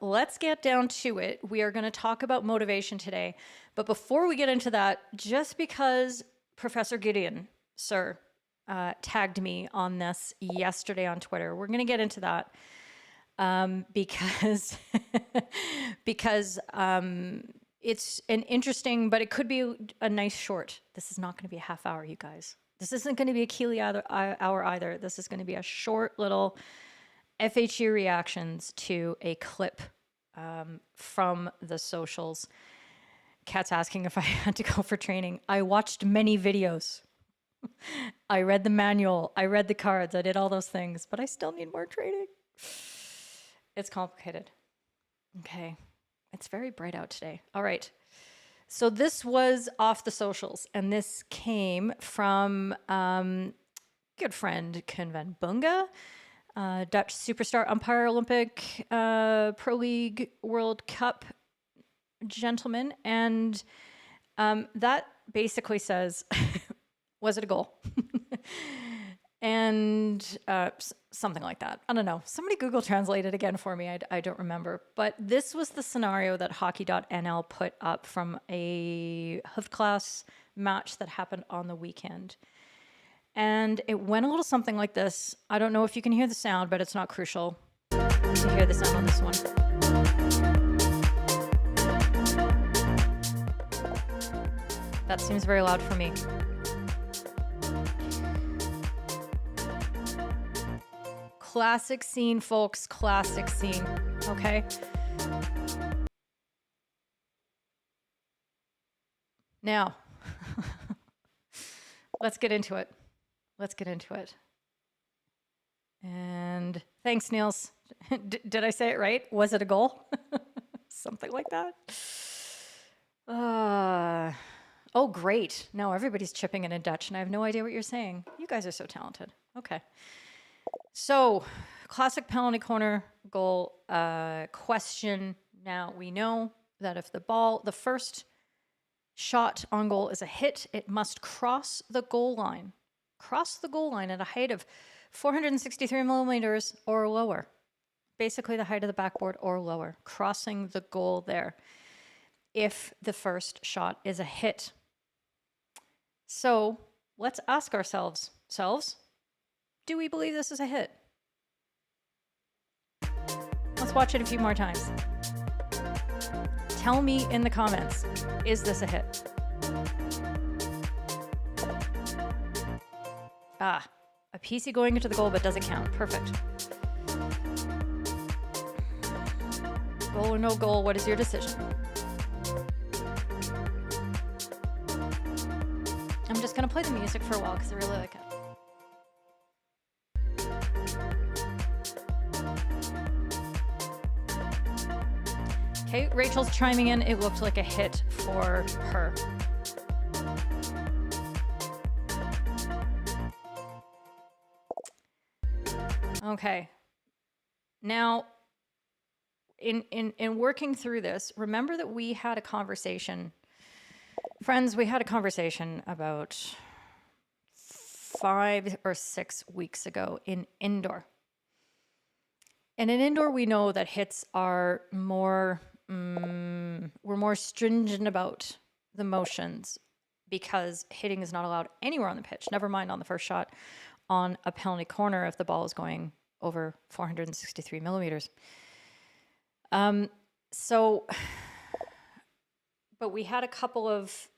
Let's get down to it. We are going to talk about motivation today. But before we get into that, just because Professor Gideon, sir, tagged me on this yesterday on Twitter, we're going to get into that because it's an interesting, but it could be a nice short. This is not going to be a half hour, you guys. This isn't going to be a Keely hour either. This is going to be a short little FHU reactions to a clip from the socials. Kat's asking if I had to go for training. I watched many videos. I read the manual. I read the cards. I did all those things, but I still need more training. It's complicated. Okay. It's very bright out today. All right. So this was off the socials, and this came from good friend Ken van Bunga, Dutch superstar umpire, Olympic, Pro League, World Cup gentleman. And that basically says, was it a goal? And something like that. I don't know. Somebody Google Translate it again for me. I don't remember. But this was the scenario that hockey.nl put up from a hoofdklasse match that happened on the weekend. And it went a little something like this. I don't know if you can hear the sound, but it's not crucial to hear the sound on this one. That seems very loud for me. Classic scene, folks. Classic scene. Okay. Now, let's get into it. Let's get into it. And thanks, Niels. Did I say it right? Was it a goal? Something like that. Oh, great. Now everybody's chipping in Dutch, and I have no idea what you're saying. You guys are so talented. Okay. So, classic penalty corner goal question. Now, we know that if the first shot on goal is a hit, it must cross the goal line. Cross the goal line at a height of 463 millimeters or lower. Basically the height of the backboard or lower. Crossing the goal there if the first shot is a hit. So, let's ask ourselves, do we believe this is a hit? Let's watch it a few more times. Tell me in the comments, is this a hit? A PC going into the goal, but does it count? Perfect. Goal or no goal, what is your decision? I'm just going to play the music for a while because I really like it. Okay, Rachel's chiming in. It looked like a hit for her. Okay. Now, in working through this, remember that we had a conversation. Friends, we had a conversation about 5 or 6 weeks ago in indoor. And in indoor, we know that hits are more, we're more stringent about the motions because hitting is not allowed anywhere on the pitch, never mind on the first shot on a penalty corner if the ball is going over 463 millimeters. But we had a couple of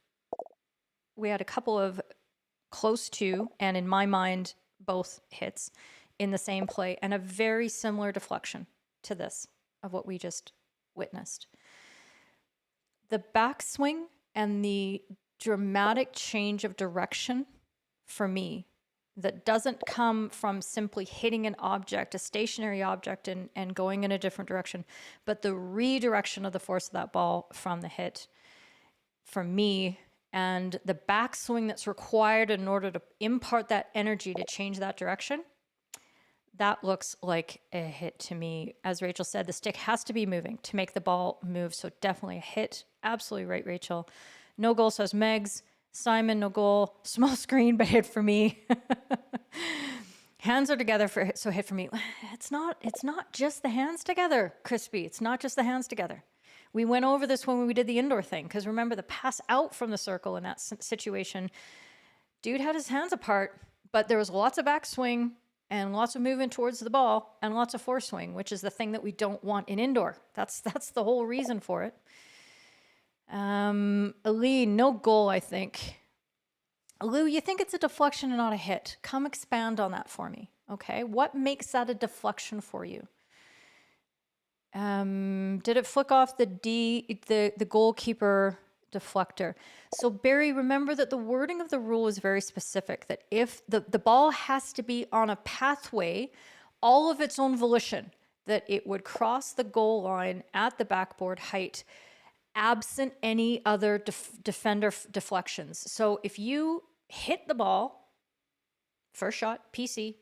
close to, and in my mind, both hits in the same play and a very similar deflection to this of what we just witnessed. The backswing and the dramatic change of direction for me that doesn't come from simply hitting an object, a stationary object, and going in a different direction, but the redirection of the force of that ball from the hit for me, and the backswing that's required in order to impart that energy to change that direction, that looks like a hit to me. As Rachel said, the stick has to be moving to make the ball move, so definitely a hit. Absolutely right, Rachel. No goal, says Megs. Simon, no goal. Small screen, but hit for me. Hands are together so hit for me. It's not just the hands together, Crispy. It's not just the hands together. We went over this when we did the indoor thing, because remember the pass out from the circle in that situation, dude had his hands apart, but there was lots of backswing and lots of movement towards the ball and lots of force swing, which is the thing that we don't want in indoor. That's the whole reason for it. Aline, no goal, I think. Lou, you think it's a deflection and not a hit. Come expand on that for me, okay? What makes that a deflection for you? Did it flick off the goalkeeper deflector? So Barry, remember that the wording of the rule is very specific, that if the ball has to be on a pathway, all of its own volition, that it would cross the goal line at the backboard height, absent any other defender deflections. So if you hit the ball, first shot, PC,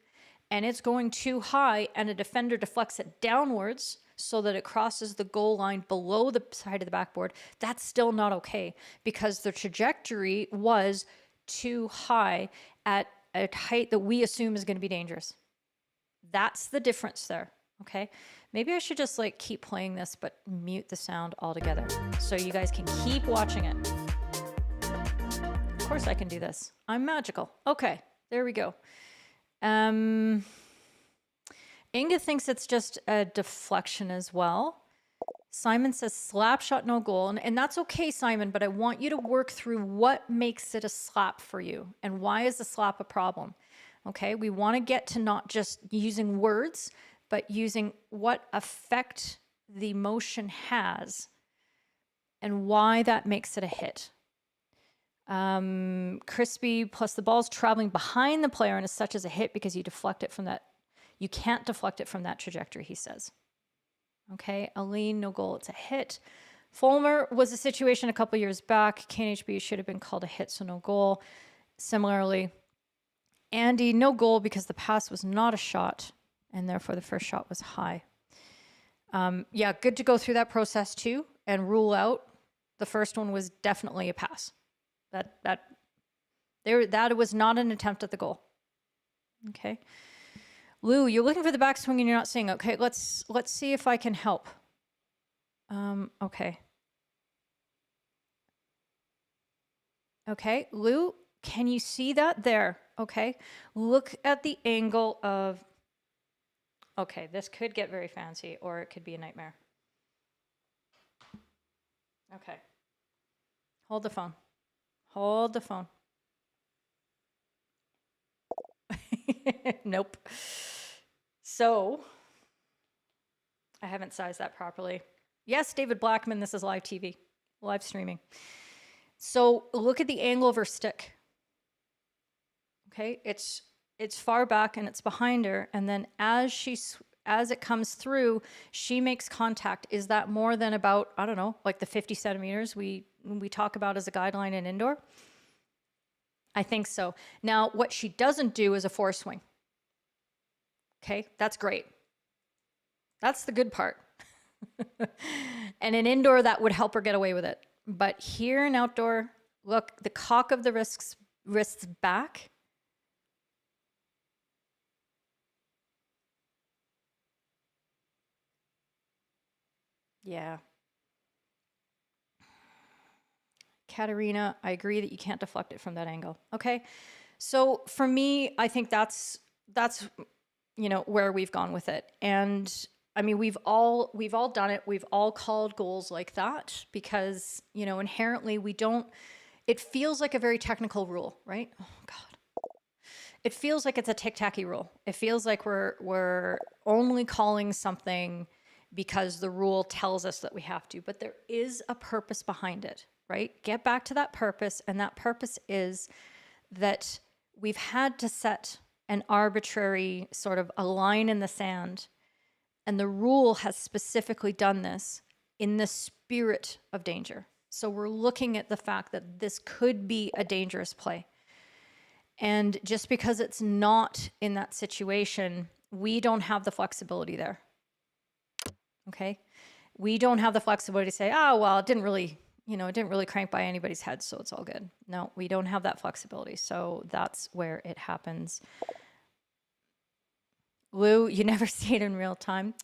and it's going too high and a defender deflects it downwards so that it crosses the goal line below the side of the backboard, that's still not okay, because the trajectory was too high at a height that we assume is going to be dangerous. That's the difference there, okay? Maybe I should just like keep playing this, but mute the sound altogether so you guys can keep watching it. Of course I can do this. I'm magical. Okay, there we go. Inga thinks it's just a deflection as well. Simon says slap shot, no goal. And that's okay, Simon, but I want you to work through what makes it a slap for you and why is the slap a problem? Okay, we want to get to not just using words, but using what effect the motion has and why that makes it a hit. Crispy, plus the ball's traveling behind the player and is such as a hit because you deflect it from that. You can't deflect it from that trajectory, he says. Okay, Aline, no goal, it's a hit. Fulmer was a situation a couple years back. KNHB should have been called a hit, so no goal. Similarly, Andy, no goal because the pass was not a shot, and therefore the first shot was high. Yeah, good to go through that process too and rule out the first one was definitely a pass. That was not an attempt at the goal. Okay. Lou, you're looking for the backswing and you're not seeing. Okay, let's see if I can help. Okay. Okay, Lou, can you see that there? Okay, look at the angle of, okay, this could get very fancy or it could be a nightmare. Okay, hold the phone. Hold the phone. Nope. So, I haven't sized that properly. Yes, David Blackman, this is live TV, live streaming. So look at the angle of her stick. Okay, it's far back and it's behind her, and then as it comes through, she makes contact. Is that more than about, I don't know, like the 50 centimeters we talk about as a guideline in indoor? I think so. Now, what she doesn't do is a force swing. Okay, that's great. That's the good part. And in indoor, that would help her get away with it. But here in outdoor, look, the cock of the wrists back. Yeah. Katerina, I agree that you can't deflect it from that angle. Okay. So for me, I think that's where we've gone with it. And I mean, we've all done it. We've all called goals like that because, inherently it feels like a very technical rule, right? Oh God. It feels like it's a tic-tacky rule. It feels like we're only calling something because the rule tells us that we have to, but there is a purpose behind it, right? Get back to that purpose. And that purpose is that we've had to set an arbitrary sort of a line in the sand. And the rule has specifically done this in the spirit of danger. So we're looking at the fact that this could be a dangerous play. And just because it's not in that situation, we don't have the flexibility there. Okay? We don't have the flexibility to say, oh, well, it didn't really crank by anybody's head, so it's all good. No, we don't have that flexibility. So that's where it happens. Lou, you never see it in real time.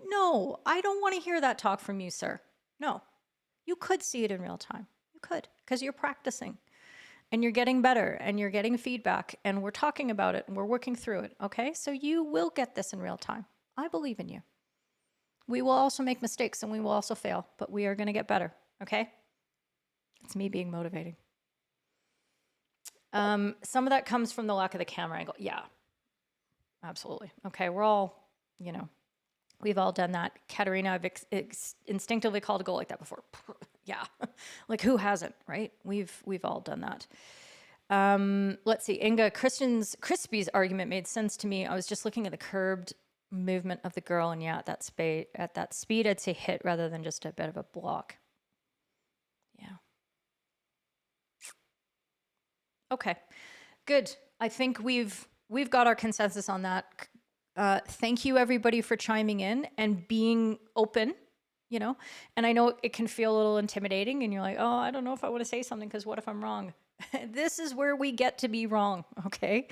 No, I don't want to hear that talk from you, sir. No, you could see it in real time. You could, because you're practicing and you're getting better and you're getting feedback and we're talking about it and we're working through it. Okay. So you will get this in real time. I believe in you. We will also make mistakes and we will also fail, but we are going to get better. Okay. It's me being motivating. Some of that comes from the lack of the camera angle. Yeah, absolutely. Okay. We're all, we've all done that. Katerina, I've instinctively called a goal like that before. Yeah. Like who hasn't, right? We've all done that. Let's see. Inga, Crispy's argument made sense to me. I was just looking at the curbed movement of the girl, and yeah, at that speed, I'd say hit rather than just a bit of a block. Yeah. Okay. Good. I think we've got our consensus on that. Thank you everybody for chiming in and being open, and I know it can feel a little intimidating and you're like, oh, I don't know if I want to say something because what if I'm wrong? This is where we get to be wrong. Okay.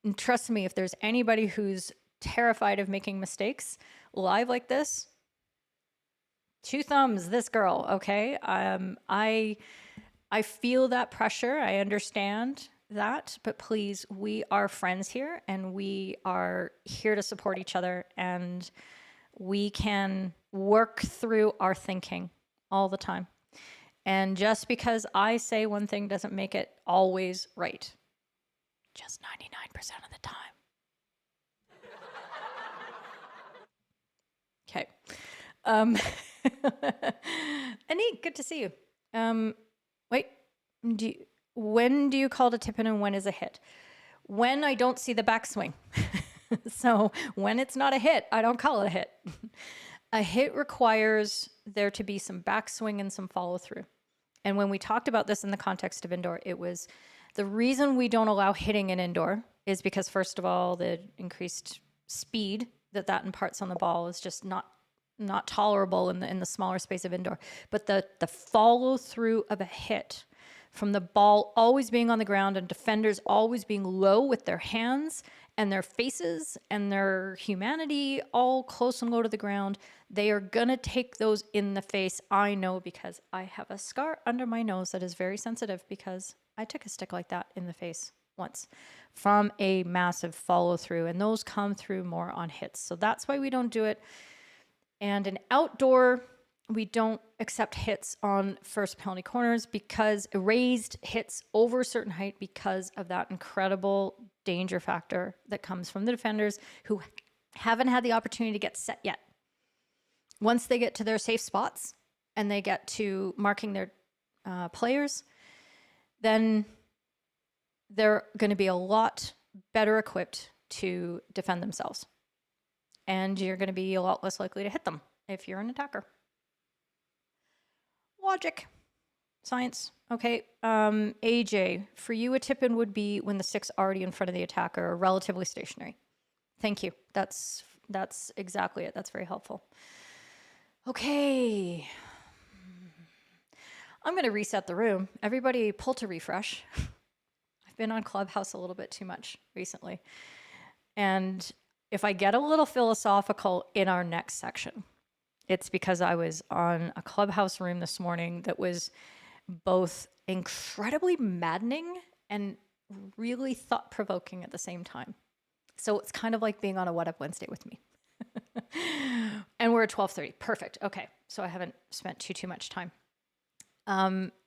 And trust me, if there's anybody who's terrified of making mistakes live like this, 2 thumbs, this girl. Okay. I feel that pressure. I understand that, but please, we are friends here and we are here to support each other and we can work through our thinking all the time. And just because I say one thing doesn't make it always right. Just 99% of the time. Okay. Anik, good to see you. Wait, when do you call it a tip-in and when is a hit? When I don't see the backswing. So when it's not a hit, I don't call it a hit. A hit requires there to be some backswing and some follow through. And when we talked about this in the context of indoor, it was the reason we don't allow hitting in indoor is because, first of all, the increased speed that imparts on the ball is just not tolerable in the smaller space of indoor. But the follow through of a hit from the ball always being on the ground and defenders always being low with their hands and their faces and their humanity all close and low to the ground, they are going to take those in the face. I know because I have a scar under my nose that is very sensitive because I took a stick like that in the face once from a massive follow through, and those come through more on hits. So that's why we don't do it. And in outdoor, we don't accept hits on first penalty corners because raised hits over a certain height because of that incredible danger factor that comes from the defenders who haven't had the opportunity to get set yet. Once they get to their safe spots and they get to marking their players, then they're going to be a lot better equipped to defend themselves. And you're going to be a lot less likely to hit them if you're an attacker. Logic. Science. Okay. AJ, for you, a tip-in would be when the stick's already in front of the attacker or relatively stationary. Thank you. That's exactly it. That's very helpful. Okay. I'm going to reset the room. Everybody pull to refresh. I've been on Clubhouse a little bit too much recently. And if I get a little philosophical in our next section, it's because I was on a Clubhouse room this morning that was both incredibly maddening and really thought-provoking at the same time. So it's kind of like being on a What Up Wednesday with me. And we're at 12:30. Perfect. Okay. So I haven't spent too much time.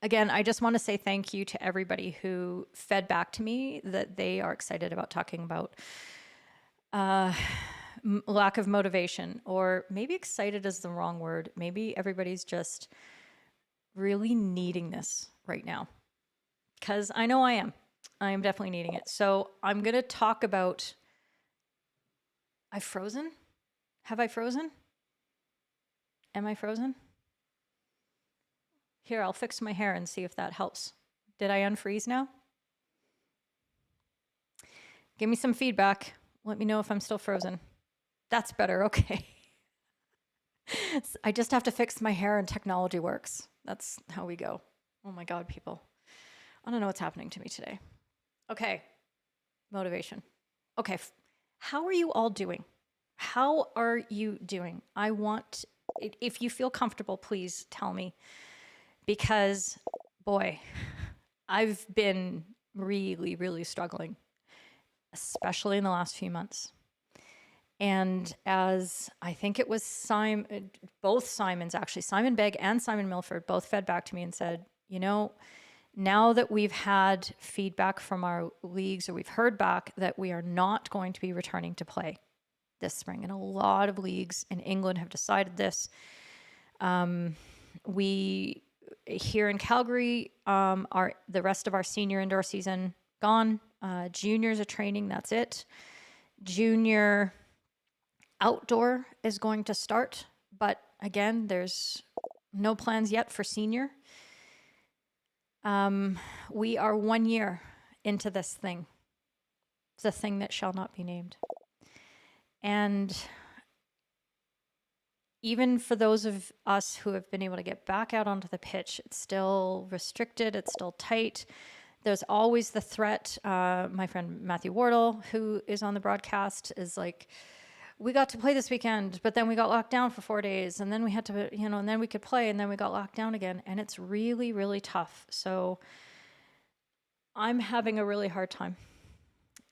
Again, I just want to say thank you to everybody who fed back to me that they are excited about talking about lack of motivation, or maybe excited is the wrong word. Maybe everybody's just really needing this right now, because I know I am. I am definitely needing it. So I'm going to talk about, I've frozen? Have I frozen? Am I frozen? Here, I'll fix my hair and see if that helps. Did I unfreeze now? Give me some feedback. Let me know if I'm still frozen. That's better. Okay. I just have to fix my hair and technology works. That's how we go. Oh my God, people. I don't know what's happening to me today. Okay. Motivation. Okay. How are you all doing? How are you doing? I want, if you feel comfortable, please tell me, because boy, I've been really, really struggling, especially in the last few months. And as I think it was Simon, both Simons actually, Simon Begg and Simon Milford both fed back to me and said, you know, now that we've had feedback from our leagues, or we've heard back that we are not going to be returning to play this spring, and a lot of leagues in England have decided this. We here in Calgary, are the rest of our senior indoor season gone. Juniors are training, that's it. Junior outdoor is going to start, but again, there's no plans yet for senior. We are 1 year into this thing. It's a thing that shall not be named. And even for those of us who have been able to get back out onto the pitch, it's still restricted, it's still tight. There's always the threat. My friend Matthew Wardle, who is on the broadcast, is like, we got to play this weekend, but then we got locked down for 4 days, and then we had to, and then we could play, and then we got locked down again. And it's really, really tough. So I'm having a really hard time,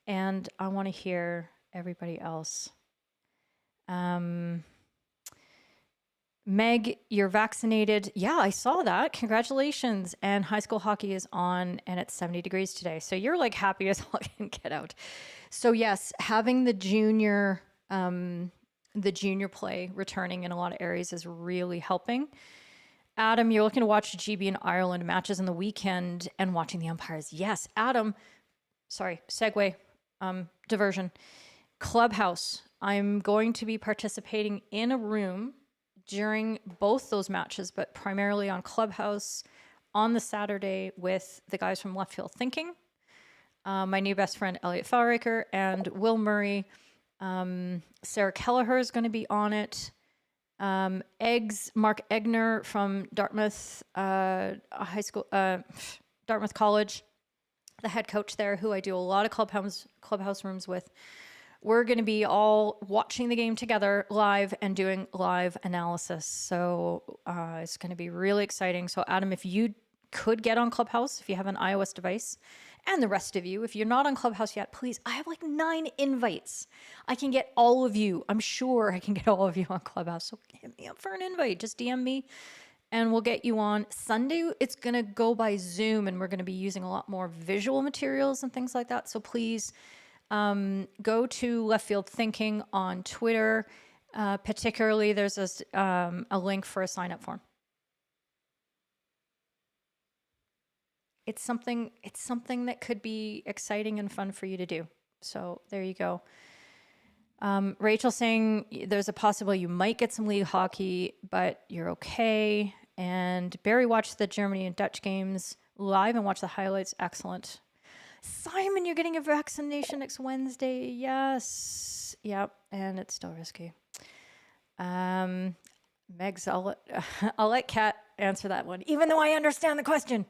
and I want to hear everybody else. Meg, you're vaccinated. Yeah, I saw that. Congratulations. And high school hockey is on, and it's 70 degrees today. So you're like happy as all can get out. So yes, having the junior play returning in a lot of areas is really helping. Adam, you're looking to watch GB and Ireland matches on the weekend and watching the umpires. Yes, Adam, sorry, segue, diversion. Clubhouse. I'm going to be participating in a room during both those matches, but primarily on Clubhouse on the Saturday with the guys from Left Field Thinking, my new best friend Elliot Fowraker and Will Murray. Sarah Kelleher is going to be on it. Mark Egner from Dartmouth High School, Dartmouth College, the head coach there, who I do a lot of clubhouse rooms with. We're going to be all watching the game together live and doing live analysis. So it's going to be really exciting. So Adam, if you could get on Clubhouse, if you have an iOS device, and the rest of you, if you're not on Clubhouse yet, please, I have like 9 invites. I can get all of you. I'm sure I can get all of you on Clubhouse. So hit me up for an invite. Just DM me and we'll get you on. Sunday, it's going to go by Zoom, and we're going to be using a lot more visual materials and things like that. So please go to Left Field Thinking on Twitter. Particularly, there's a link for a sign-up form. It's something that could be exciting and fun for you to do. So there you go. Rachel saying there's a possibility you might get some league hockey, but you're okay. And Barry watched the Germany and Dutch games live and watched the highlights. Excellent. Simon, you're getting a vaccination next Wednesday. Yes. Yep. And it's still risky. Megs, I'll let Kat answer that one, even though I understand the question.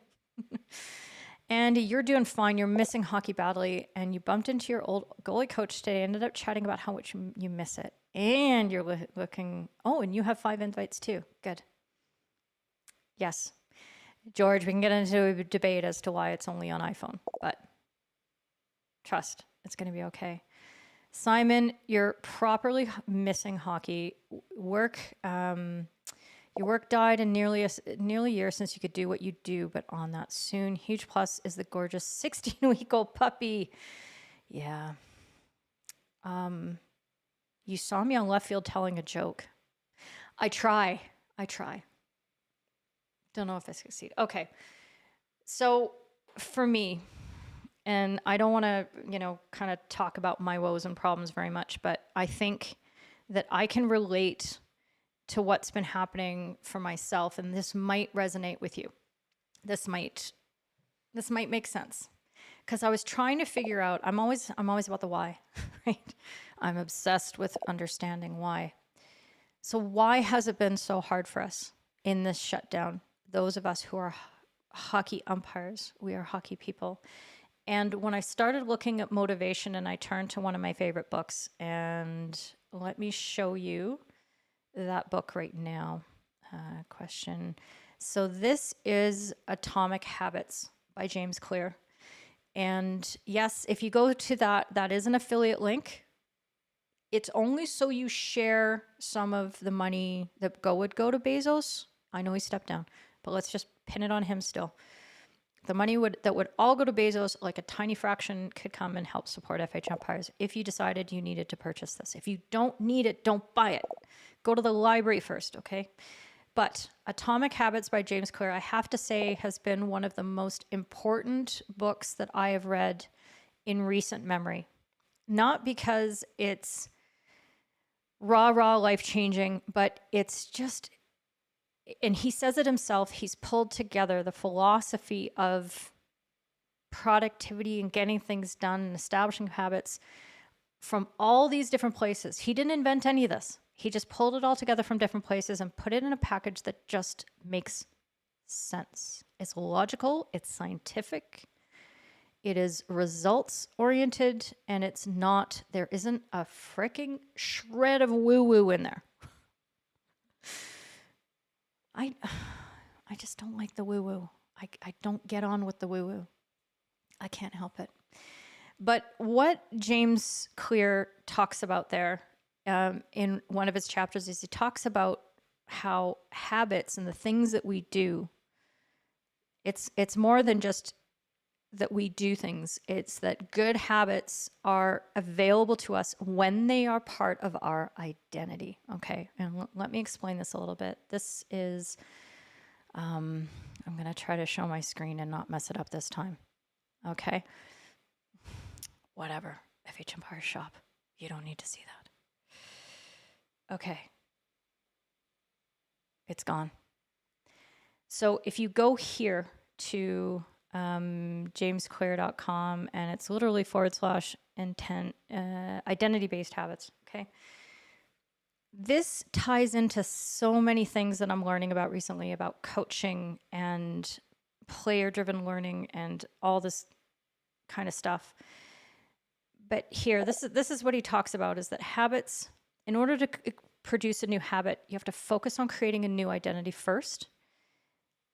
Andy, you're doing fine. You're missing hockey badly, and you bumped into your old goalie coach today. Ended up chatting about how much you miss it, and you're looking. Oh, and you have 5 invites too. Good. Yes, George. We can get into a debate as to why it's only on iPhone, but trust, it's going to be okay. Simon, you're properly missing hockey. Your work died in nearly a year since you could do what you do, but on that soon. Huge plus is the gorgeous 16-week-old puppy. Yeah. You saw me on Left Field telling a joke. I try. Don't know if I succeed. Okay. So for me, and I don't want to, kind of talk about my woes and problems very much, but I think that I can relate to what's been happening for myself, and this might resonate with you. This might make sense, because I was trying to figure out. I'm always about the why, right? I'm obsessed with understanding why. So why has it been so hard for us in this shutdown? Those of us who are hockey umpires, we are hockey people, And when I started looking at motivation, and I turned to one of my favorite books, and let me show you that book right now. Question. So this is Atomic Habits by James Clear. And yes, if you go to that, that is an affiliate link. It's only so you share some of the money that would go to Bezos. I know he stepped down, but let's just pin it on him still. The money that would all go to Bezos, like a tiny fraction, could come and help support FHumpires if you decided you needed to purchase this. If you don't need it, don't buy it. Go to the library first, okay? But Atomic Habits by James Clear, I have to say, has been one of the most important books that I have read in recent memory. Not because it's raw life-changing, but it's just, and he says it himself, he's pulled together the philosophy of productivity and getting things done and establishing habits from all these different places. He didn't invent any of this. He just pulled it all together from different places and put it in a package that just makes sense. It's logical, it's scientific, it is results oriented, and it's not, there isn't a freaking shred of woo-woo in there. I just don't like the woo-woo. I don't get on with the woo-woo. I can't help it. But what James Clear talks about there in one of his chapters is he talks about how habits and the things that we do, it's more than just that we do things. It's that good habits are available to us when they are part of our identity. Okay, and let me explain this a little bit. This is, I'm going to try to show my screen and not mess it up this time. Okay, whatever. FHumpires shop. You don't need to see that. Okay, it's gone. So if you go here to jamesclear.com, and it's literally /intent, identity-based habits, okay? This ties into so many things that I'm learning about recently about coaching and player-driven learning and all this kind of stuff. But here, this is what he talks about, is that habits, in order to produce a new habit, you have to focus on creating a new identity first.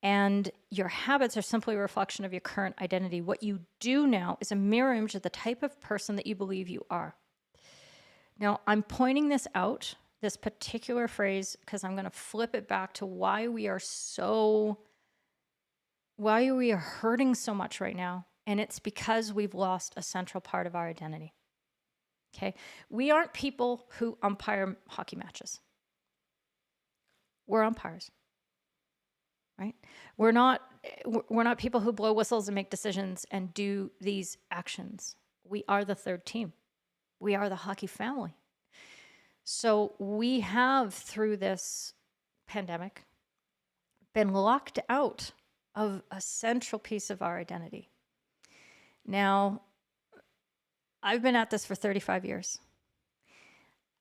And your habits are simply a reflection of your current identity. What you do now is a mirror image of the type of person that you believe you are. Now, I'm pointing this out, this particular phrase, because I'm going to flip it back to why we are hurting so much right now. And it's because we've lost a central part of our identity. Okay? We aren't people who umpire hockey matches. We're umpires. Right? We're not people who blow whistles and make decisions and do these actions. We are the third team. We are the hockey family. So we have, through this pandemic, been locked out of a central piece of our identity. Now, I've been at this for 35 years.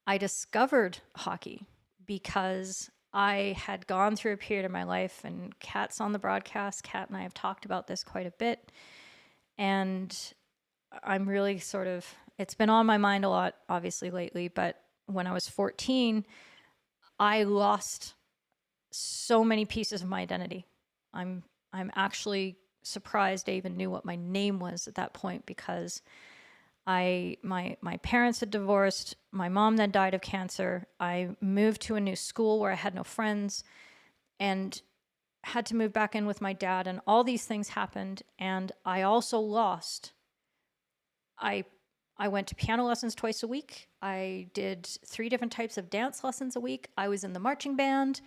I discovered hockey because I had gone through a period of my life, and Kat's on the broadcast. Kat and I have talked about this quite a bit. And I'm really it's been on my mind a lot, obviously, lately. But when I was 14, I lost so many pieces of my identity. I'm actually surprised I even knew what my name was at that point, because my parents had divorced. My mom then died of cancer. I moved to a new school where I had no friends and had to move back in with my dad, and all these things happened. And I also lost. I went to piano lessons twice a week. I did 3 different types of dance lessons a week. I was in the marching band.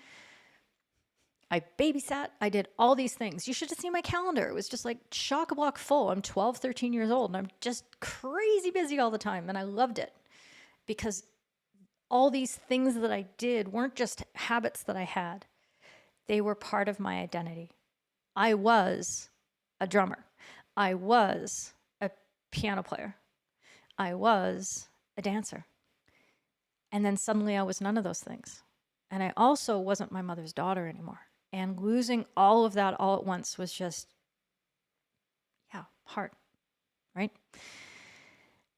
I babysat. I did all these things. You should have seen my calendar. It was just like chock-a-block full. I'm 12, 13 years old, and I'm just crazy busy all the time, and I loved it because all these things that I did weren't just habits that I had. They were part of my identity. I was a drummer. I was a piano player. I was a dancer. And then suddenly I was none of those things. And I also wasn't my mother's daughter anymore. And losing all of that all at once was just, hard. right?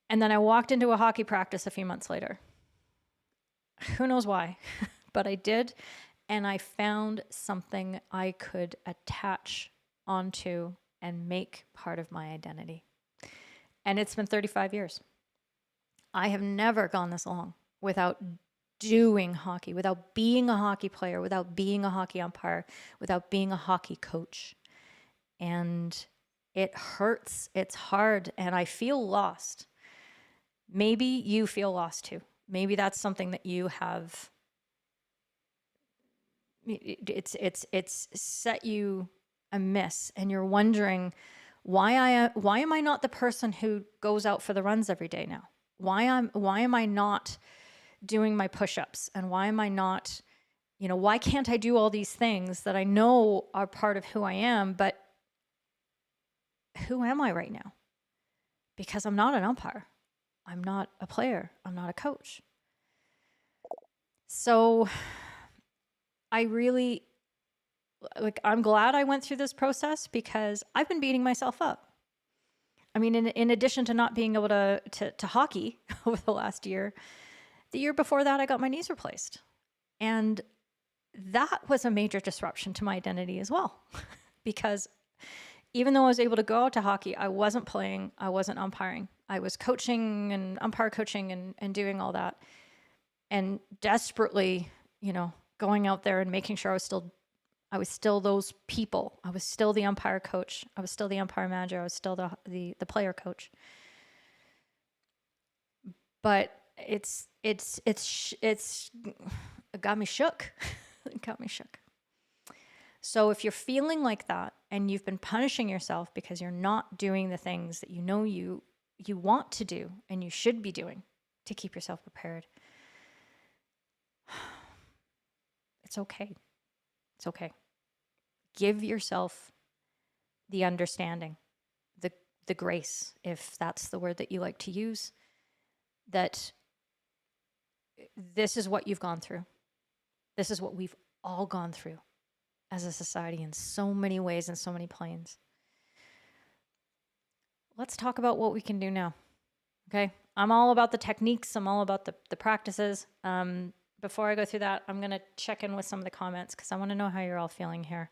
And then I walked into a hockey practice a few months later. Who knows why, but I did. And I found something I could attach onto and make part of my identity. And it's been 35 years. I have never gone this long without doing hockey, without being a hockey player, without being a hockey umpire, without being a hockey coach. And it hurts. It's hard. And I feel lost. Maybe you feel lost too. Maybe that's something that you have. It's set you amiss, and you're wondering why am I not the person who goes out for the runs every day now? Why am I not doing my push-ups, and why am I not, why can't I do all these things that I know are part of who I am, but who am I right now? Because I'm not an umpire. I'm not a player. I'm not a coach. So I really, I'm glad I went through this process because I've been beating myself up. I mean, in addition to not being able to hockey over the last year, the year before that, I got my knees replaced. And that was a major disruption to my identity as well. Because even though I was able to go out to hockey, I wasn't playing, I wasn't umpiring. I was coaching and umpire coaching and doing all that. And desperately, going out there and making sure I was still those people. I was still the umpire coach. I was still the umpire manager. I was still the player coach. But it got me shook. It got me shook. So if you're feeling like that and you've been punishing yourself because you're not doing the things that you want to do and you should be doing to keep yourself prepared, it's okay. It's okay. Give yourself the understanding, the grace, if that's the word that you like to use, that this is what you've gone through. This is what we've all gone through as a society in so many ways and so many planes. Let's talk about what we can do now. Okay? I'm all about the techniques. I'm all about the practices. Before I go through that, I'm going to check in with some of the comments because I want to know how you're all feeling here.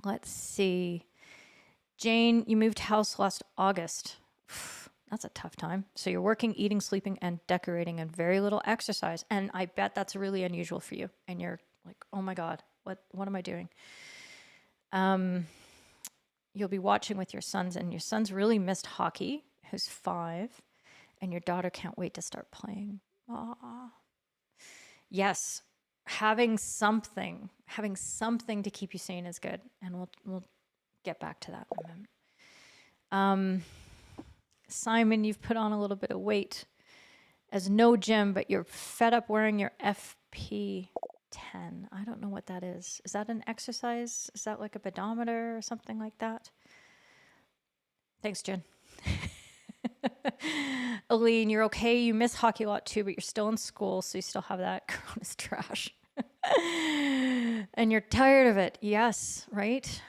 Let's see. Jane, you moved house last August. That's a tough time. So you're working, eating, sleeping, and decorating, and very little exercise. And I bet that's really unusual for you. And you're like, oh my God, what am I doing? You'll be watching with your sons, and your son's really missed hockey, who's 5, and your daughter can't wait to start playing. Aww. Yes, having something to keep you sane is good. And we'll get back to that in a moment. Simon, you've put on a little bit of weight as no gym, but you're fed up wearing your FP10. I don't know what that is. Is that an exercise? Is that like a pedometer or something like that? Thanks, Jen. Aline, you're okay. You miss hockey a lot too, but you're still in school, so you still have that. Corona's trash. And you're tired of it. Yes, right?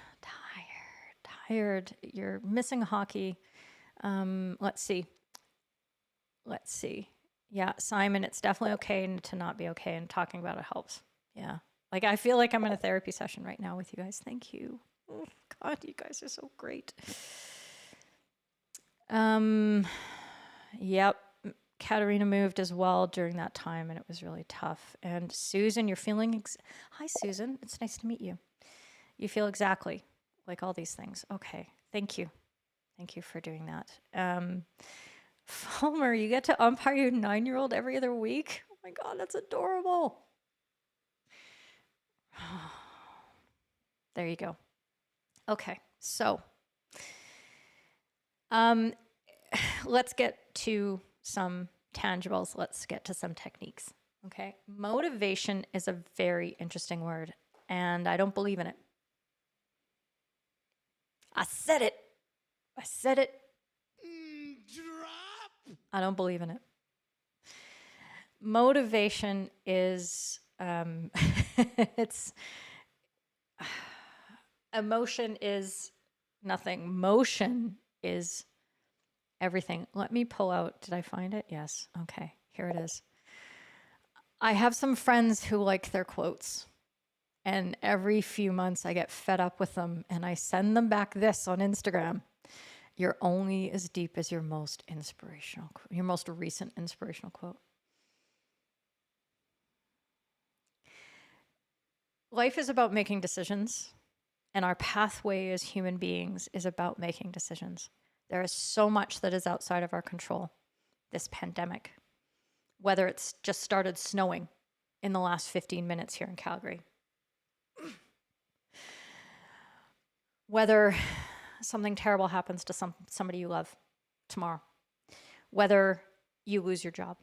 Tired. You're missing hockey. Let's see. Yeah, Simon, it's definitely okay to not be okay, and talking about it helps. Yeah. Like, I feel like I'm in a therapy session right now with you guys. Thank you. Oh, God, you guys are so great. Yep. Katerina moved as well during that time, and it was really tough. And Susan, you're feeling... Hi, Susan. It's nice to meet you. You feel exactly like all these things. Okay. Thank you. Thank you for doing that. Fulmer, you get to umpire your 9-year-old every other week? Oh my God, that's adorable. There you go. Okay, so let's get to some tangibles. Let's get to some techniques. Okay, motivation is a very interesting word, and I don't believe in it. I said it. Drop. I don't believe in it. Motivation is, it's, emotion is nothing. Motion is everything. Let me pull out. Did I find it? Yes. Okay. Here it is. I have some friends who like their quotes. And every few months I get fed up with them and I send them back this on Instagram. You're only as deep as your most recent inspirational quote. Life is about making decisions, and our pathway as human beings is about making decisions. There is so much that is outside of our control. This pandemic, whether it's just started snowing in the last 15 minutes here in Calgary, whether something terrible happens to somebody you love tomorrow, whether you lose your job,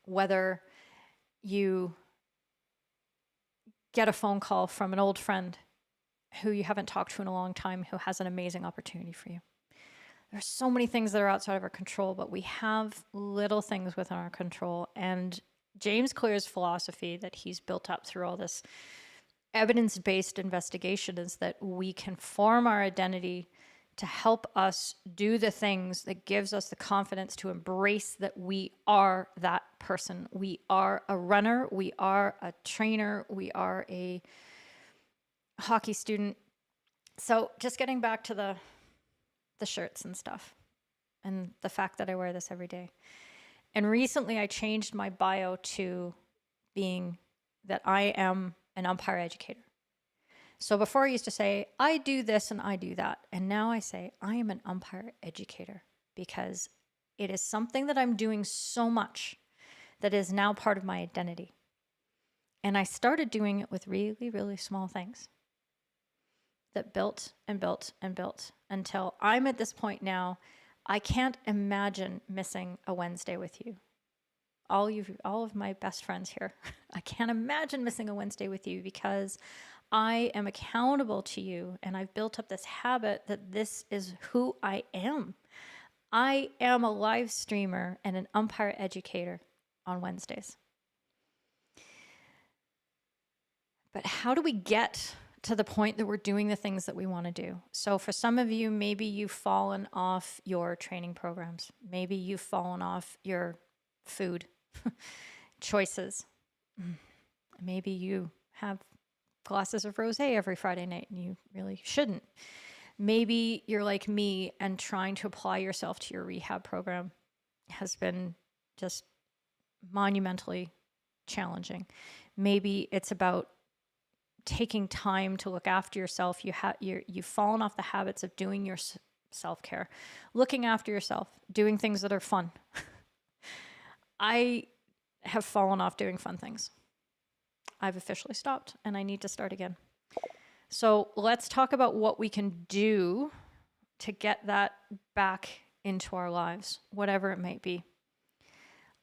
whether you get a phone call from an old friend who you haven't talked to in a long time who has an amazing opportunity for you. There's so many things that are outside of our control, but we have little things within our control. And James Clear's philosophy that he's built up through all this evidence-based investigation is that we can form our identity to help us do the things that gives us the confidence to embrace that we are that person. We are a runner, we are a trainer, we are a hockey student. So just getting back to the shirts and stuff and the fact that I wear this every day. And recently I changed my bio to being that I am an umpire educator. So before I used to say, I do this and I do that. And now I say, I am an umpire educator because it is something that I'm doing so much that is now part of my identity. And I started doing it with really, really small things that built and built and built until I'm at this point now. I can't imagine missing a Wednesday with you. All of my best friends here. I can't imagine missing a Wednesday with you because I am accountable to you and I've built up this habit that this is who I am. I am a live streamer and an umpire educator on Wednesdays. But how do we get to the point that we're doing the things that we want to do? So for some of you, maybe you've fallen off your training programs. Maybe you've fallen off your food choices. Maybe you have glasses of rosé every Friday night and you really shouldn't. Maybe you're like me and trying to apply yourself to your rehab program has been just monumentally challenging. Maybe it's about taking time to look after yourself. You've fallen off the habits of doing your self-care, looking after yourself, doing things that are fun. I have fallen off doing fun things. I've officially stopped and I need to start again. So let's talk about what we can do to get that back into our lives, whatever it might be.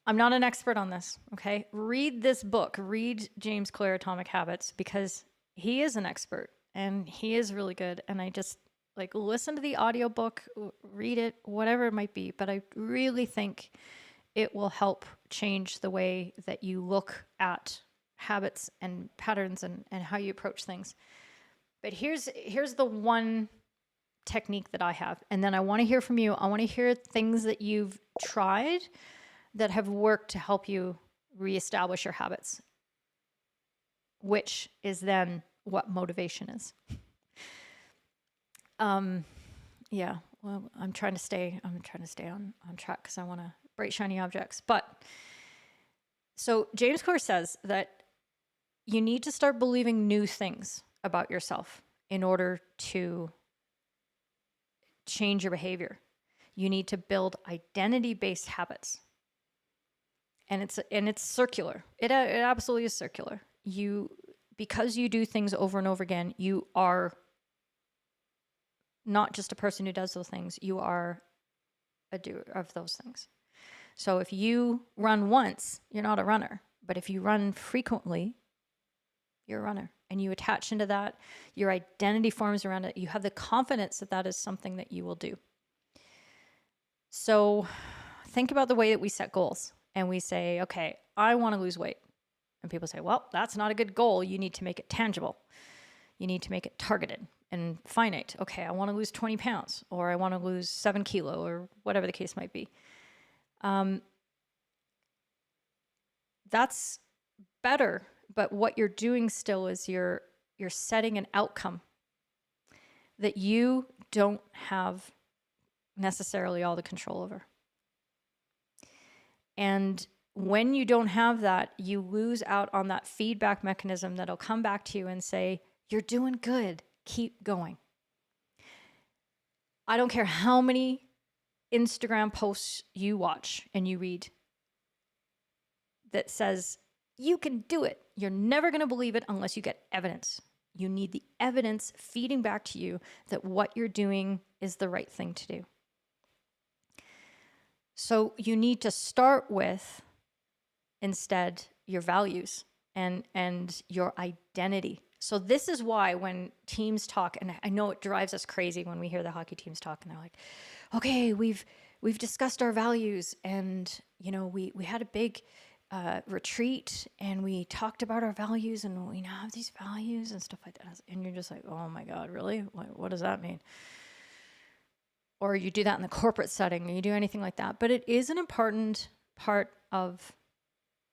I'm not an expert on this, okay? Read this book, read James Clear, Atomic Habits, because he is an expert and he is really good. And I just listen to the audiobook, read it, whatever it might be. But I really think it will help change the way that you look at habits and patterns and how you approach things. But here's the one technique that I have. And then I want to hear from you. I want to hear things that you've tried that have worked to help you reestablish your habits, which is then what motivation is. Yeah, well, I'm trying to stay on track because I want to bright, shiny objects. But so James Clear says that you need to start believing new things about yourself in order to change your behavior. You need to build identity-based habits. And it's circular. It absolutely is circular. Because you do things over and over again, you are not just a person who does those things, you are a doer of those things. So if you run once, you're not a runner. But if you run frequently, you're a runner. And you attach into that, your identity forms around it. You have the confidence that that is something that you will do. So think about the way that we set goals. And we say, okay, I want to lose weight. And people say, well, that's not a good goal. You need to make it tangible. You need to make it targeted. and finite. Okay, I want to lose 20 pounds, or I want to lose 7 kilo, or whatever the case might be. That's better, but what you're doing still is you're setting an outcome that you don't have necessarily all the control over. And when you don't have that, you lose out on that feedback mechanism that'll come back to you and say, you're doing good, keep going. I don't care how many Instagram posts you watch and you read that says, you can do it. You're never going to believe it unless you get evidence. You need the evidence feeding back to you that what you're doing is the right thing to do. So you need to start with, instead, your values and your identity. So this is why when teams talk, and I know it drives us crazy when we hear the hockey teams talk, and they're like, okay, we've discussed our values, and we had a big retreat, and we talked about our values, and we now have these values and stuff like that. And you're just like, oh my God, really? What does that mean? Or you do that in the corporate setting, or you do anything like that. But it is an important part of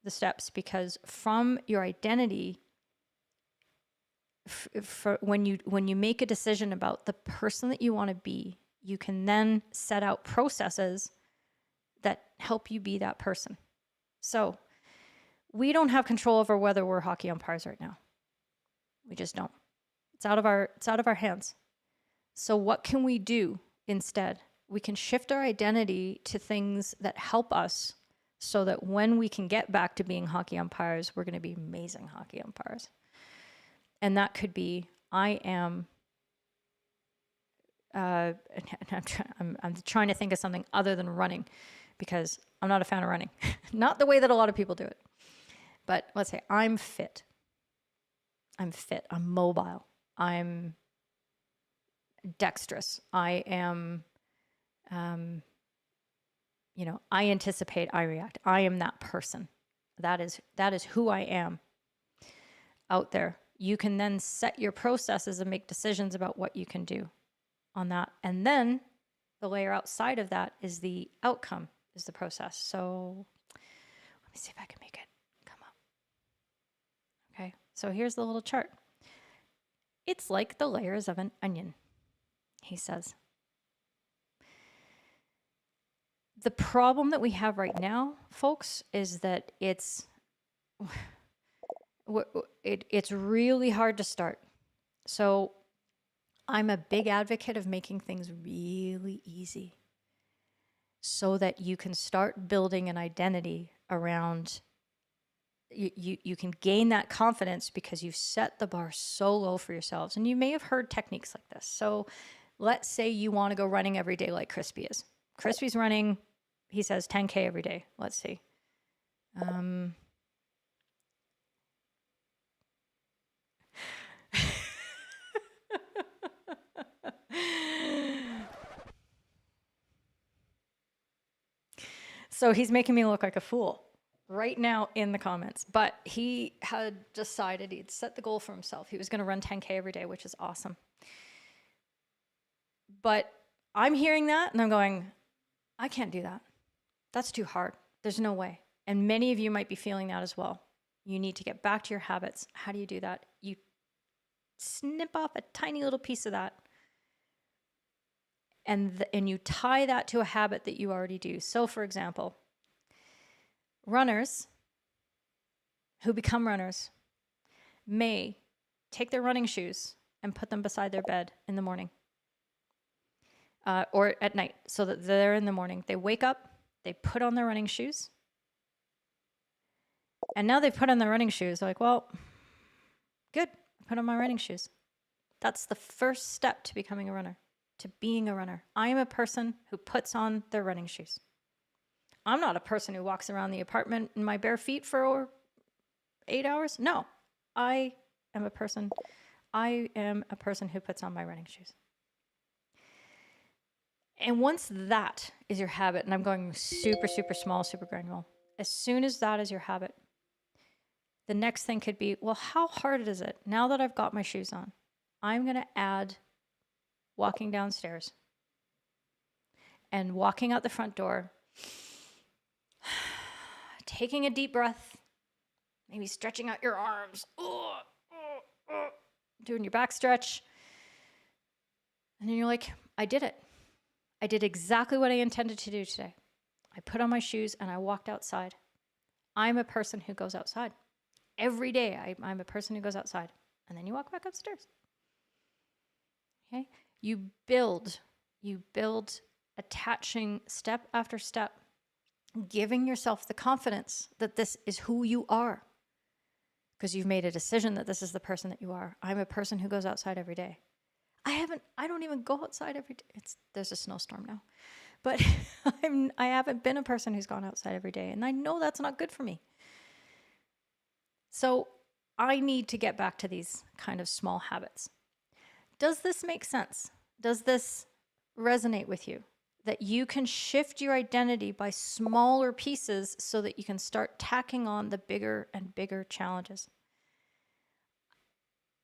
the steps, because from your identity, for when you make a decision about the person that you want to be, you can then set out processes that help you be that person. So we don't have control over whether we're hockey umpires right now. We just don't. It's out of our hands. So what can we do instead? We can shift our identity to things that help us, so that when we can get back to being hockey umpires, we're going to be amazing hockey umpires. And that could be, I'm trying to think of something other than running, because I'm not a fan of running. Not the way that a lot of people do it. But let's say I'm fit. I'm mobile. I'm dexterous. I am, I anticipate, I react. I am that person. That is who I am out there. You can then set your processes and make decisions about what you can do on that. And then the layer outside of that is the outcome, is the process. So let me see if I can make it come up. Okay, so here's the little chart. It's like the layers of an onion, he says. The problem that we have right now, folks, is that it's really hard to start. So I'm a big advocate of making things really easy, so that you can start building an identity around, you can gain that confidence because you've set the bar so low for yourselves. And you may have heard techniques like this. So let's say you want to go running every day like Crispy is. Crispy's running, he says 10K every day. Let's see. So he's making me look like a fool right now in the comments, but he had decided, he'd set the goal for himself. He was going to run 10K every day, which is awesome. But I'm hearing that and I'm going, I can't do that. That's too hard. There's no way. And many of you might be feeling that as well. You need to get back to your habits. How do you do that? You snip off a tiny little piece of that, and you tie that to a habit that you already do. So for example, runners who become runners may take their running shoes and put them beside their bed in the morning, or at night, so that they're in the morning. They wake up, they put on their running shoes, and now they've put on their running shoes. They're like, well, good, I put on my running shoes. That's the first step to becoming a runner, to being a runner. I am a person who puts on their running shoes. I'm not a person who walks around the apartment in my bare feet for 8 hours. No, I am a person who puts on my running shoes. And once that is your habit, and I'm going super, super small, super granular, as soon as that is your habit, the next thing could be, well, how hard is it now that I've got my shoes on? I'm going to add walking downstairs and walking out the front door, taking a deep breath, maybe stretching out your arms, doing your back stretch. And then you're like, I did it. I did exactly what I intended to do today. I put on my shoes and I walked outside. I'm a person who goes outside. Every day, I'm a person who goes outside. And then you walk back upstairs. Okay? You build attaching step after step, giving yourself the confidence that this is who you are. Because you've made a decision that this is the person that you are. I'm a person who goes outside every day. I don't even go outside every day. There's a snowstorm now. But I haven't been a person who's gone outside every day. And I know that's not good for me. So I need to get back to these kind of small habits. Does this make sense? Does this resonate with you? That you can shift your identity by smaller pieces so that you can start tacking on the bigger and bigger challenges.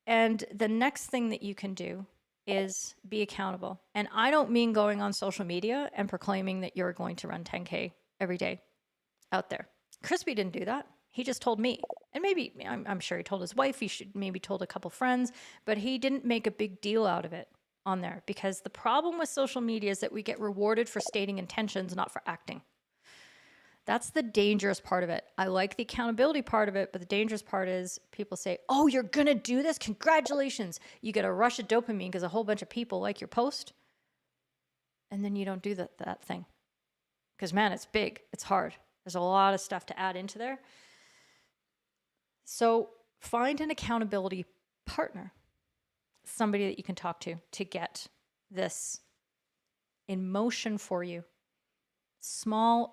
And the next thing that you can do is be accountable. And I don't mean going on social media and proclaiming that you're going to run 10K every day out there. Crispy didn't do that. He just told me. And maybe, I'm sure he told his wife, he should maybe told a couple friends, but he didn't make a big deal out of it on there, because the problem with social media is that we get rewarded for stating intentions, not for acting. That's the dangerous part of it. I like the accountability part of it, but the dangerous part is people say, oh, you're going to do this? Congratulations. You get a rush of dopamine because a whole bunch of people like your post. And then you don't do that thing. Because, man, it's big. It's hard. There's a lot of stuff to add into there. So find an accountability partner, somebody that you can talk to get this in motion for you. Small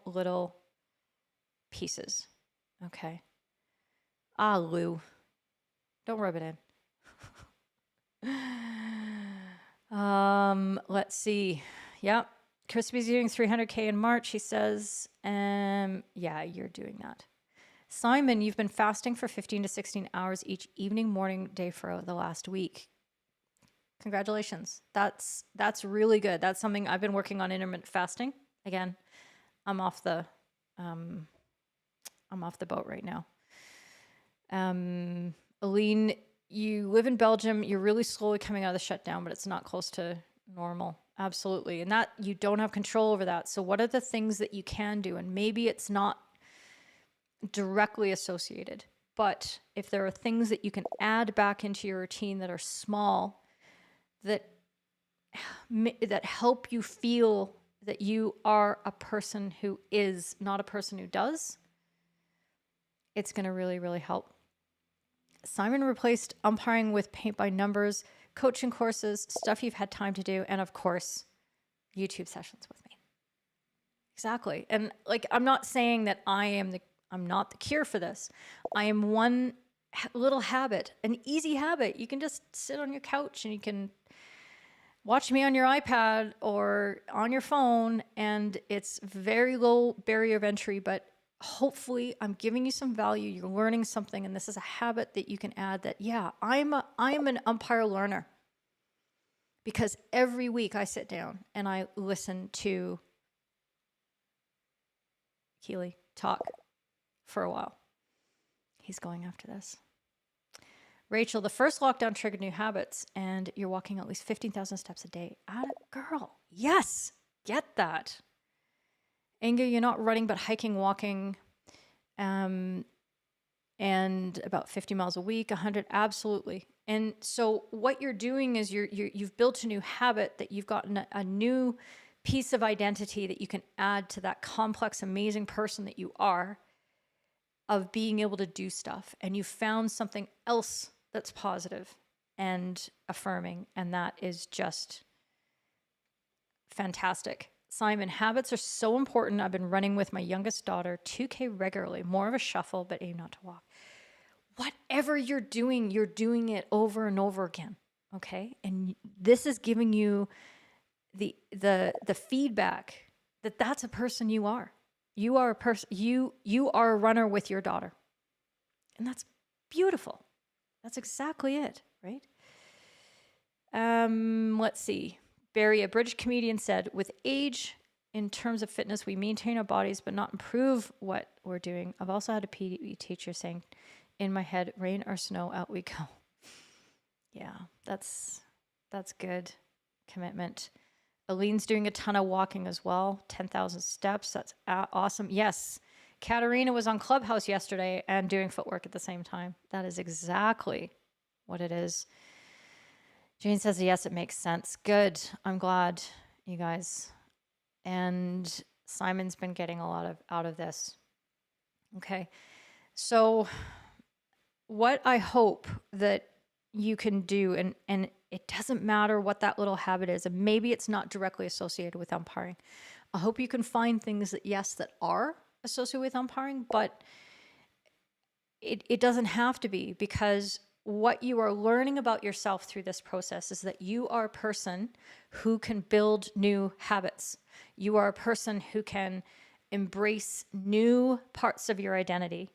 little pieces. Okay. Lou. Don't rub it in. Let's see. Yep. Crispy's doing 300K in March, he says. Yeah, you're doing that. Simon, you've been fasting for 15 to 16 hours each evening, morning, day for the last week. Congratulations. That's really good. That's something I've been working on, intermittent fasting. Again, I'm off the boat right now. Aline, you live in Belgium. You're really slowly coming out of the shutdown, but it's not close to normal. Absolutely. And that you don't have control over that. So what are the things that you can do? And maybe it's not directly associated, but if there are things that you can add back into your routine that are small, that help you feel that you are a person who is, not a person who does, it's going to really, really help. Simon replaced umpiring with paint by numbers, coaching courses, stuff you've had time to do, and of course, YouTube sessions with me. Exactly. And like, I'm not saying that I'm not the cure for this. I am one little habit, an easy habit. You can just sit on your couch and you can watch me on your iPad or on your phone, and it's very low barrier of entry, but hopefully I'm giving you some value. You're learning something, and this is a habit that you can add that, yeah, I'm an umpire learner, because every week I sit down and I listen to Keely talk for a while. He's going after this. Rachel, the first lockdown triggered new habits, and you're walking at least 15,000 steps a day. Girl, yes, get that. Inga, you're not running, but hiking, walking, and about 50 miles a week, 100, absolutely. And so what you're doing is you've built a new habit, that you've gotten a new piece of identity that you can add to that complex, amazing person that you are, of being able to do stuff. And you found something else that's positive and affirming, and that is just fantastic. Simon, habits are so important. I've been running with my youngest daughter 2K regularly, more of a shuffle, but aim not to walk. Whatever you're doing it over and over again. Okay. And this is giving you the feedback that that's a person you are. You are a person, you are a runner with your daughter. And that's beautiful. That's exactly it, right? Let's see. Barry, a British comedian, said, with age, in terms of fitness, we maintain our bodies but not improve what we're doing. I've also had a PE teacher saying in my head, rain or snow, out we go. Yeah, that's good commitment. Aline's doing a ton of walking as well, 10,000 steps. That's awesome. Yes, Katerina was on Clubhouse yesterday and doing footwork at the same time. That is exactly what it is. Jane says, yes, it makes sense. Good. I'm glad, you guys. And Simon's been getting a lot out of this. Okay. So what I hope that you can do, and it doesn't matter what that little habit is, and maybe it's not directly associated with umpiring. I hope you can find things that, yes, that are associated with umpiring, but it doesn't have to be, because what you are learning about yourself through this process is that you are a person who can build new habits. You are a person who can embrace new parts of your identity.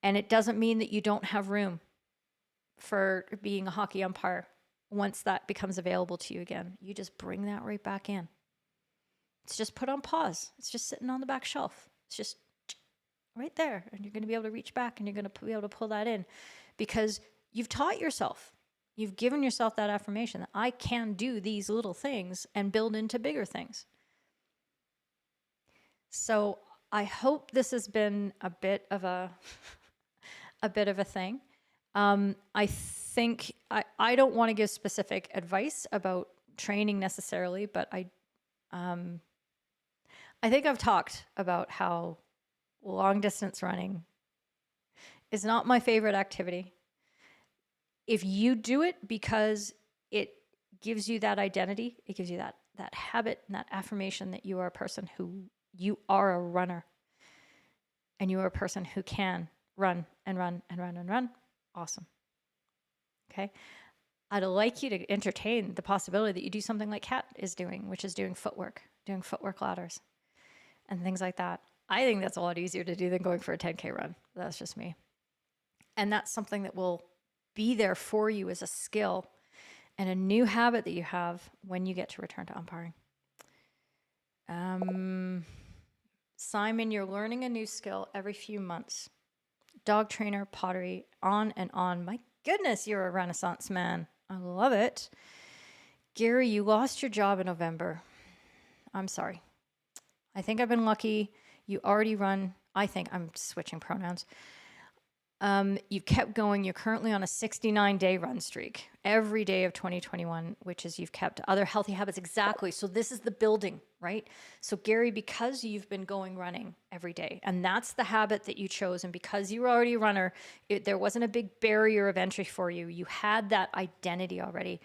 And it doesn't mean that you don't have room for being a hockey umpire once that becomes available to you again. You just bring that right back in. It's just put on pause. It's just sitting on the back shelf. It's just right there. And you're going to be able to reach back and you're going to be able to pull that in, because you've taught yourself, you've given yourself that affirmation that I can do these little things and build into bigger things. So I hope this has been a bit of a thing. I think I don't want to give specific advice about training necessarily, but I think I've talked about how long distance running is not my favorite activity. If you do it because it gives you that identity, it gives you that habit and that affirmation that you are a person who, you are a runner and you are a person who can run and run and run and run, awesome. Okay. I'd like you to entertain the possibility that you do something like Kat is doing, which is doing footwork ladders and things like that. I think that's a lot easier to do than going for a 10K run. That's just me. And that's something that will be there for you as a skill and a new habit that you have when you get to return to umpiring. Simon, you're learning a new skill every few months. Dog trainer, pottery, on and on. My goodness, you're a Renaissance man. I love it. Gary, you lost your job in November. I'm sorry. I think I've been lucky. You already run. I think I'm switching pronouns. You've kept going. You're currently on a 69-day run streak every day of 2021, which is you've kept other healthy habits. Exactly. So this is the building, right? So Gary, because you've been going running every day, and that's the habit that you chose, and because you were already a runner, there wasn't a big barrier of entry for you. You had that identity already.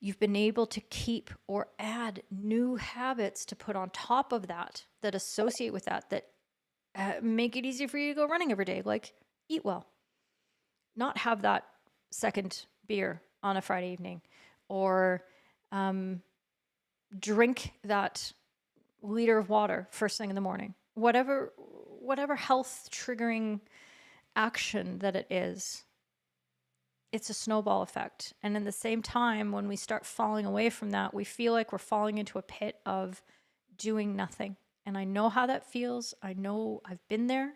You've been able to keep or add new habits to put on top of that associate with that make it easy for you to go running every day, like eat well, not have that second beer on a Friday evening, or drink that liter of water first thing in the morning. Whatever health triggering action that it is, it's a snowball effect. And in the same time, when we start falling away from that, we feel like we're falling into a pit of doing nothing. And I know how that feels. I know I've been there.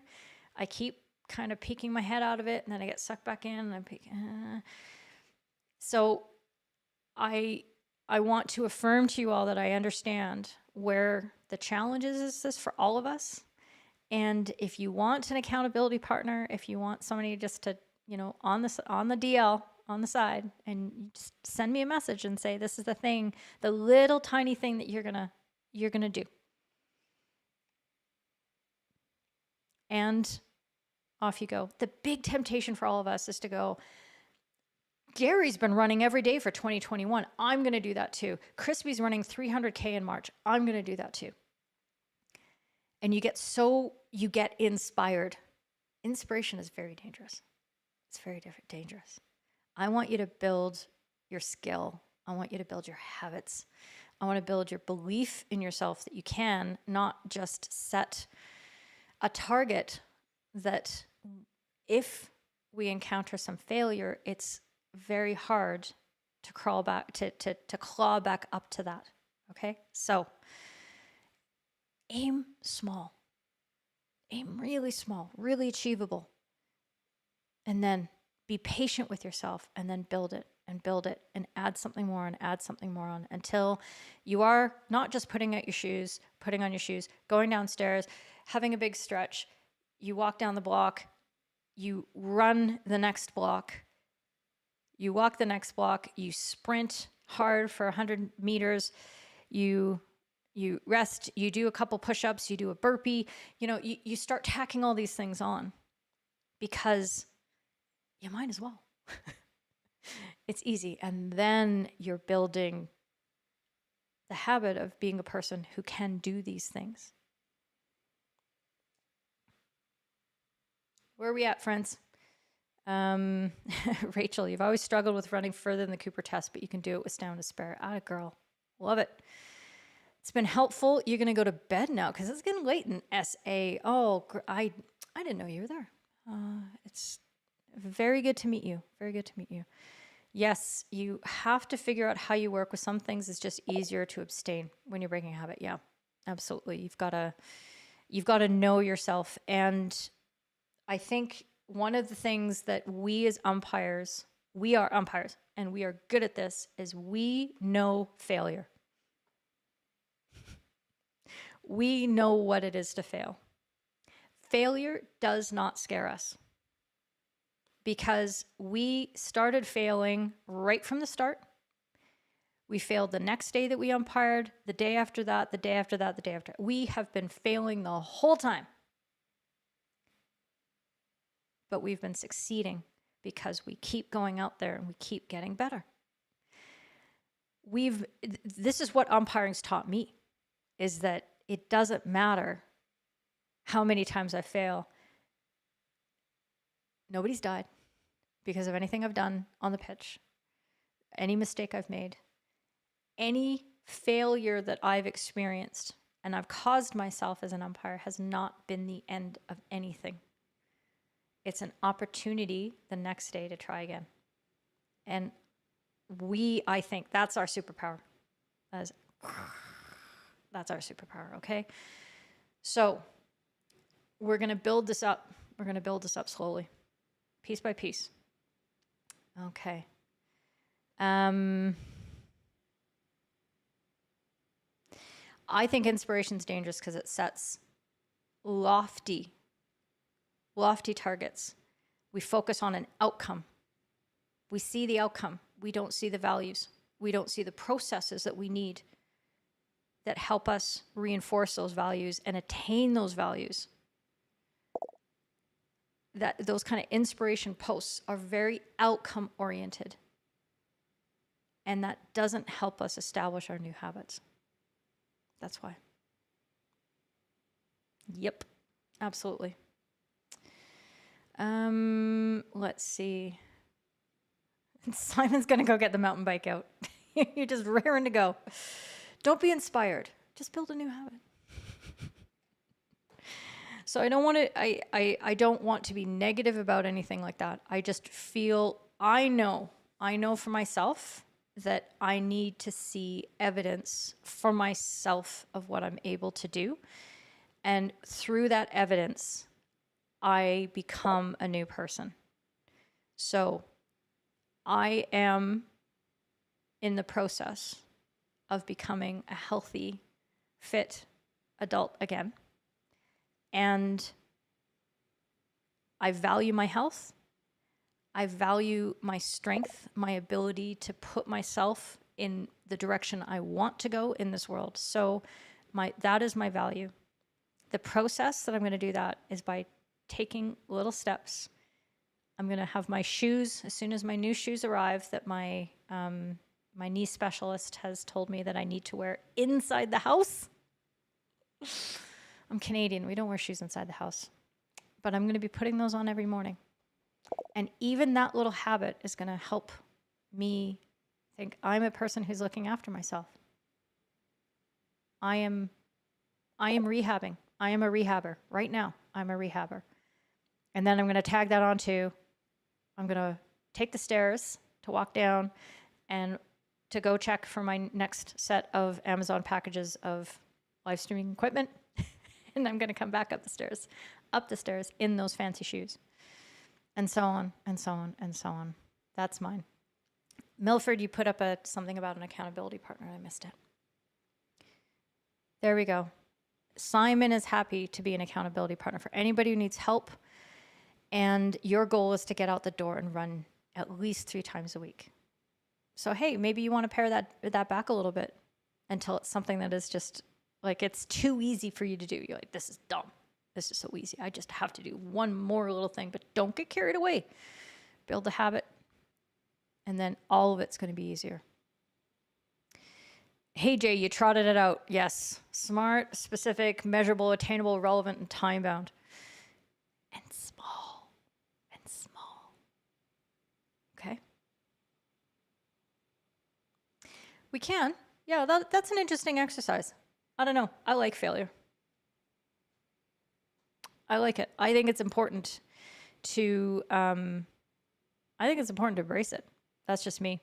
I keep kind of peeking my head out of it, and then I get sucked back in, and I peek. So I want to affirm to you all that I understand where the challenge is this for all of us. And if you want an accountability partner, if you want somebody just to, on the DL on the side, and you just send me a message and say, this is the thing, the little tiny thing that you're gonna do. And off you go. The big temptation for all of us is to go, Gary's been running every day for 2021. I'm going to do that too. Crispy's running 300K in March. I'm going to do that too. And you get inspired. Inspiration is very dangerous. It's very dangerous. I want you to build your skill. I want you to build your habits. I want to build your belief in yourself that you can, not just set a target that if we encounter some failure, it's very hard to crawl back, to claw back up to that. Okay. So aim small, aim really small, really achievable. And then be patient with yourself and then build it and add something more and add something more on until you are not just putting on your shoes, going downstairs, having a big stretch. You walk down the block, you run the next block, you walk the next block, you sprint hard for 100 meters, you rest, you do a couple push-ups, you do a burpee, you start tacking all these things on because you might as well. It's easy. And then you're building the habit of being a person who can do these things. Where are we at, friends? Rachel, you've always struggled with running further than the Cooper test, but you can do it with stamina spare. Atta girl. Love it. It's been helpful. You're going to go to bed now because it's getting late in SA. Oh, I didn't know you were there. It's very good to meet you. Very good to meet you. Yes, you have to figure out how you work with some things. It's just easier to abstain when you're breaking a habit. Yeah, absolutely. You've got to know yourself. And I think one of the things that we as umpires, we are umpires and we are good at this, is we know failure. We know what it is to fail. Failure does not scare us because we started failing right from the start. We failed the next day that we umpired, the day after that, the day after that, the day after. We have been failing the whole time. But we've been succeeding because we keep going out there and we keep getting better. This is what umpiring's taught me, is that it doesn't matter how many times I fail. Nobody's died because of anything I've done on the pitch, any mistake I've made, any failure that I've experienced and I've caused myself as an umpire has not been the end of anything. It's an opportunity the next day to try again. And I think that's our superpower. That's our superpower, okay? So we're going to build this up. We're going to build this up slowly, piece by piece. Okay. I think inspiration is dangerous because it sets lofty targets. We focus on an outcome. We see the outcome. We don't see the values. We don't see the processes that we need that help us reinforce those values and attain those values. That those kind of inspiration posts are very outcome oriented. And that doesn't help us establish our new habits. That's why. Yep, absolutely. Let's see. Simon's going to go get the mountain bike out. You're just raring to go. Don't be inspired. Just build a new habit. So I don't want to be negative about anything like that. I just feel, I know for myself that I need to see evidence for myself of what I'm able to do. And through that evidence, I become a new person. So I am in the process of becoming a healthy, fit adult again. And I value my health. I value my strength, my ability to put myself in the direction I want to go in this world. So that is my value. The process that I'm going to do that is by taking little steps. I'm going to have my shoes, as soon as my new shoes arrive, that my knee specialist has told me that I need to wear inside the house. I'm Canadian. We don't wear shoes inside the house. But I'm going to be putting those on every morning. And even that little habit is going to help me think I'm a person who's looking after myself. I am rehabbing. I am a rehabber. Right now, I'm a rehabber. And then I'm going to tag that on to, I'm going to take the stairs to walk down. and to go check for my next set of Amazon packages of live streaming equipment. And I'm going to come back up the stairs in those fancy shoes. And so on, and so on, and so on. That's mine. Milford, you put up something about an accountability partner. I missed it. There we go. Simon is happy to be an accountability partner for anybody who needs help. And your goal is to get out the door and run at least 3 times a week. So, hey, maybe you want to pare that back a little bit until it's something that is just like, it's too easy for you to do. You're like, this is dumb. This is so easy. I just have to do one more little thing, but don't get carried away. Build a habit, and then all of it's going to be easier. Hey, Jay, you trotted it out. Yes. Smart, specific, measurable, attainable, relevant, and time-bound. And small. And small. Okay? We can. Yeah, that's an interesting exercise. I don't know. I like failure. I like it. I think it's important to embrace it. That's just me.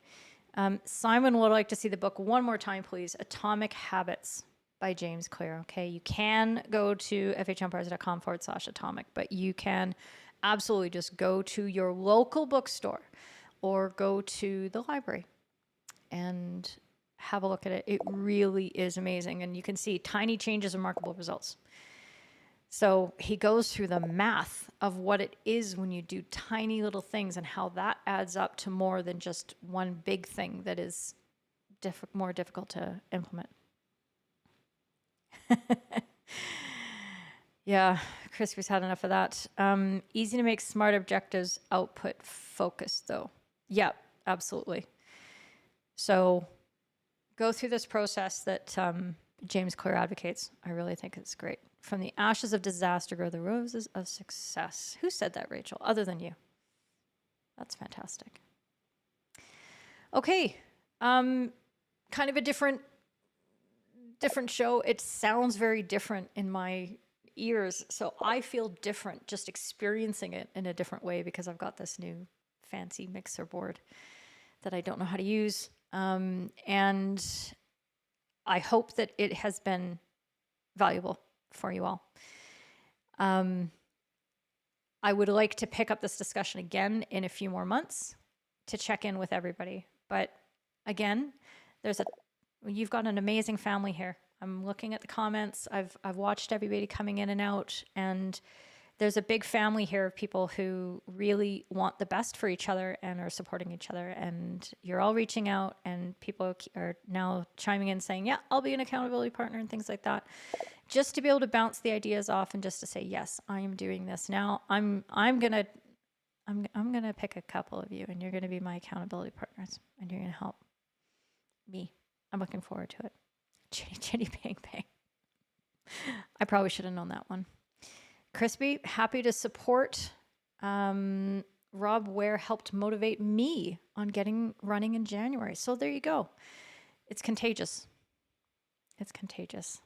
Simon would like to see the book one more time, please. Atomic Habits by James Clear. Okay, you can go to FHumpires.com/atomic, but you can absolutely just go to your local bookstore or go to the library and have a look at it. It really is amazing. And you can see tiny changes, remarkable results. So he goes through the math of what it is when you do tiny little things and how that adds up to more than just one big thing that is more difficult to implement. Yeah, Crispy's had enough of that. Easy to make smart objectives output focused, though. Yeah, absolutely. So go through this process that James Clear advocates. I really think it's great. From the ashes of disaster grow the roses of success. Who said that, Rachel, other than you? That's fantastic. Okay. Kind of a different show. It sounds very different in my ears. So I feel different just experiencing it in a different way because I've got this new fancy mixer board that I don't know how to use. And I hope that it has been valuable for you all. I would like to pick up this discussion again in a few more months to check in with everybody. But again, you've got an amazing family here. I'm looking at the comments. I've watched everybody coming in and out, and there's a big family here of people who really want the best for each other and are supporting each other. And you're all reaching out, and people are now chiming in saying, yeah, I'll be an accountability partner and things like that. Just to be able to bounce the ideas off and just to say, yes, I am doing this now. I'm gonna pick a couple of you, and you're gonna be my accountability partners, and you're gonna help me. I'm looking forward to it. Chitty chitty bang bang. I probably should have known that one. Crispy, happy to support. Rob Ware helped motivate me on getting running in January. So there you go. It's contagious. It's contagious.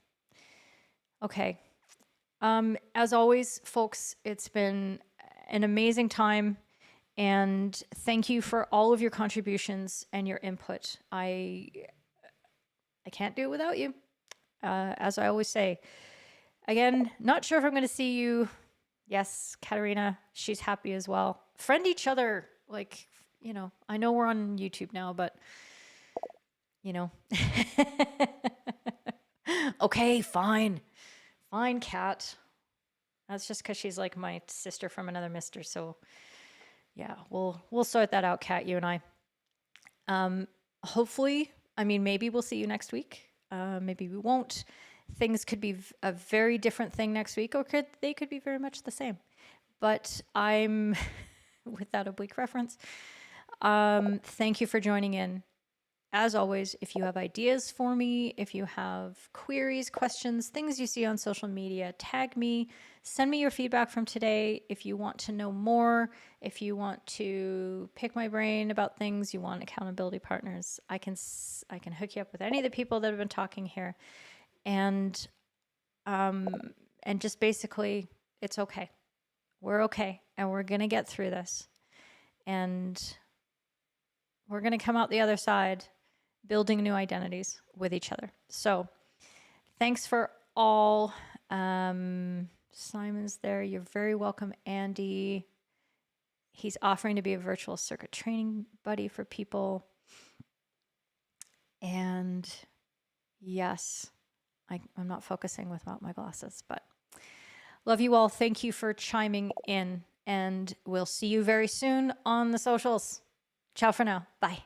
Okay. As always, folks, it's been an amazing time. And thank you for all of your contributions and your input. I can't do it without you. As I always say, again, not sure if I'm going to see you. Yes, Katerina, she's happy as well. Friend each other. Like, I know we're on YouTube now, but, okay, fine. Fine, Kat. That's just because she's like my sister from another mister. So, yeah, we'll sort that out, Kat, you and I. Hopefully, maybe we'll see you next week. Maybe we won't. Things could be a very different thing next week, or they could be very much the same. But I'm, with that oblique reference, thank you for joining in. As always, if you have ideas for me, if you have queries, questions, things you see on social media, tag me, send me your feedback from today. If you want to know more, if you want to pick my brain about things, you want accountability partners, I can hook you up with any of the people that have been talking here. And just basically, it's okay. We're okay, and we're going to get through this. And We're going to come out the other side building new identities with each other. So thanks for all. Simon's there. You're very welcome, Andy. He's offering to be a virtual circuit training buddy for people. And yes, I'm not focusing without my glasses, but love you all. Thank you for chiming in, and we'll see you very soon on the socials. Ciao for now. Bye.